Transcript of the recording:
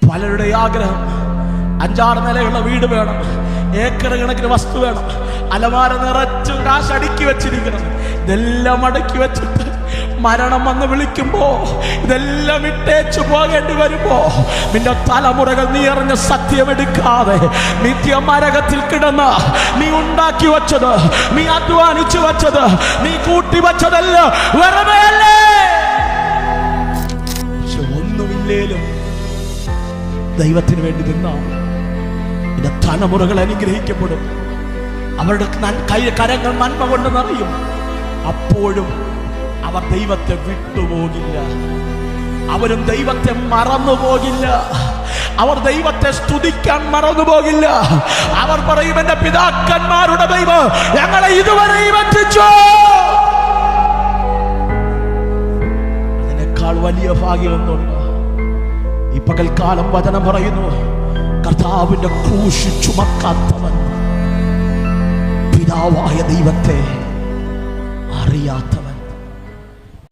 പലരുടെ ആഗ്രഹം 5-6 നിലയുള്ള വീട് വേണം, ഏക്കർ കണക്കിന് വസ്തു വേണം, അലമാര നിറച്ച് കാശ് അടുക്കി വെച്ചിരിക്കണം. ഇതെല്ലാം അടക്കി വെച്ചിട്ട് മരണം വന്ന് വിളിക്കുമ്പോ ഇതെല്ലാം ഇട്ടേച്ചു പോകേണ്ടി വരുമ്പോ നിന്റെ തലമുറകൾ നീ എറിഞ്ഞ സത്യമെടുക്കാതെ നിത്യമരകത്തിൽ കിടന്ന് നീ ഉണ്ടാക്കി വച്ചത്, നീ അധ്വാനിച്ചു വച്ചത്, നീ കൂട്ടി വച്ചതല്ല, വെറുതെയല്ലേ. പക്ഷെ ഒന്നുമില്ലേലും ദൈവത്തിന് വേണ്ടി നിന്നാ നിന്റെ തലമുറകൾ അനുഗ്രഹിക്കപ്പെടും. അവരുടെ കരങ്ങൾ നന്മ കൊണ്ട് നിറയും. അപ്പോഴും അവർ ദൈവത്തെ വിട്ടുപോകില്ല, അവരും ദൈവത്തെ മറന്നുപോകില്ല, അവർ ദൈവത്തെ സ്തുതിക്കാൻ മറന്നുപോകില്ല. അവർ പറയും, എന്റെ പിതാക്കന്മാരുടെ ദൈവം ഞങ്ങളെ ഇതുവരെ എത്തിച്ചു. അതിനേക്കാൾ വലിയ ഭാഗ്യമൊന്നുണ്ട്. ഈ പകൽക്കാലം വചനം പറയുന്നു, കർത്താവിന്റെ ക്രൂശ് ചുമക്കാത്തവൻ പിതാവായ ദൈവത്തെ അറിയാത്തവൻ.